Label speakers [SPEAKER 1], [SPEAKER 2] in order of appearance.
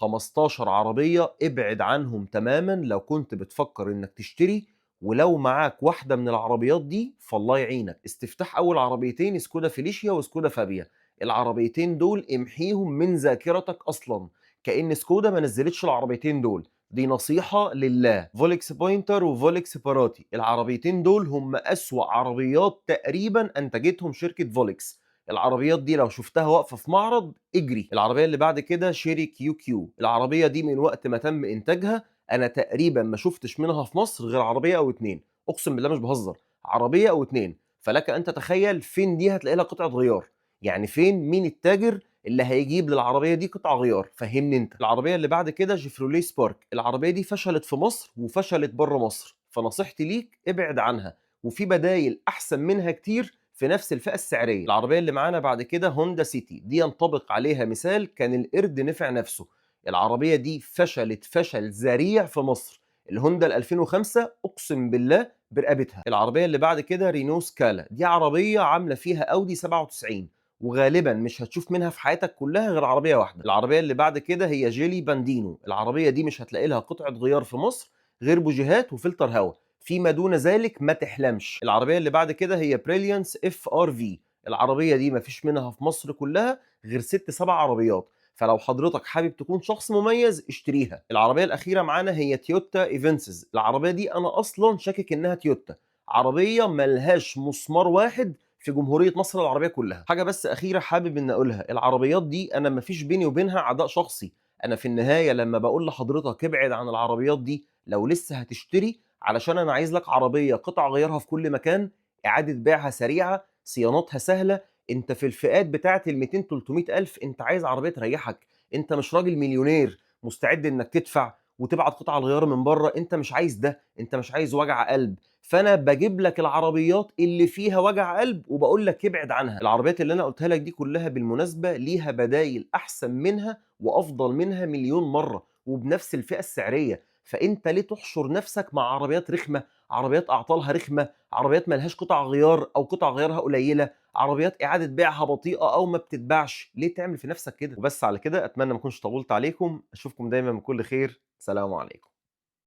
[SPEAKER 1] 15 عربية ابعد عنهم تماما لو كنت بتفكر انك تشتري، ولو معاك واحدة من العربيات دي فالله يعينك. استفتاح اول عربيتين سكودا فيليشيا وسكودا فابيا، العربيتين دول امحيهم من ذاكرتك اصلا، كأن سكودا ما نزلتش العربيتين دول. دي نصيحة لله. فولكس بوينتر وفولكس باراتي، العربيتين دول هم أسوأ عربيات تقريبا أنتجتهم شركة فولكس. العربيات دي لو شفتها واقفة في معرض اجري. العربية اللي بعد كده شيري كيو كيو، العربية دي من وقت ما تم إنتاجها أنا تقريبا ما شفتش منها في مصر غير عربية أو اتنين، أقسم بالله مش بهزر، عربية أو اتنين. فلك أن تتخيل فين دي هتلاقي لها قطعة غيار، يعني فين، مين التاجر اللي هيجيب للعربيه دي قطع غيار؟ فهمني انت. العربيه اللي بعد كده شيفروليه سبارك، العربيه دي فشلت في مصر وفشلت بره مصر، فنصيحتي ليك ابعد عنها، وفي بدايل احسن منها كتير في نفس الفئه السعريه. العربيه اللي معانا بعد كده هوندا سيتي، دي ينطبق عليها مثال كان القرد نفع نفسه. العربيه دي فشلت فشل ذريع في مصر. الهوندا ال 2005 اقسم بالله برقبتها. العربيه اللي بعد كده رينو سكالا، دي عربيه عامله فيها اودي 97، وغالبا مش هتشوف منها في حياتك كلها غير عربيه واحده. العربيه اللي بعد كده هي جيلي باندينو، العربيه دي مش هتلاقي لها قطعه غيار في مصر غير بوجيهات وفلتر هواء، فيما دون ذلك ما تحلمش. العربيه اللي بعد كده هي بريليانس اف ار في، العربيه دي مفيش منها في مصر كلها غير 6 7 عربيات، فلو حضرتك حابب تكون شخص مميز اشتريها. العربيه الاخيره معانا هي تويوتا ايفنسز، العربيه دي انا اصلا شاكك انها تويوتا، عربيه ملهاش مسمار واحد في جمهوريه مصر العربيه كلها. حاجه بس اخيره حابب ان اقولها، العربيات دي انا مفيش بيني وبينها عداء شخصي، انا في النهايه لما بقول لحضرتك ابعد عن العربيات دي لو لسه هتشتري، علشان انا عايز لك عربيه قطع غيارها في كل مكان، اعاده بيعها سريعه، صيانتها سهله. انت في الفئات بتاعه ال 200 300 الف، انت عايز عربيه تريحك، انت مش راجل مليونير مستعد انك تدفع وتبعت قطع الغيار من بره، انت مش عايز ده، انت مش عايز وجع قلب. فانا بجيب لك العربيات اللي فيها وجع قلب وبقول لك ابعد عنها. العربيات اللي انا قلتها لك دي كلها بالمناسبه ليها بدايل احسن منها وافضل منها مليون مره وبنفس الفئه السعريه، فانت ليه تحشر نفسك مع عربيات رخمه، عربيات اعطالها رخمه، عربيات ملهاش قطع غيار او قطع غيارها قليله، عربيات اعاده بيعها بطيئه او ما بتتباعش؟ ليه تعمل في نفسك كده؟ وبس على كده، اتمنى ما اكونش طولت عليكم، اشوفكم دايما بكل خير، سلام عليكم.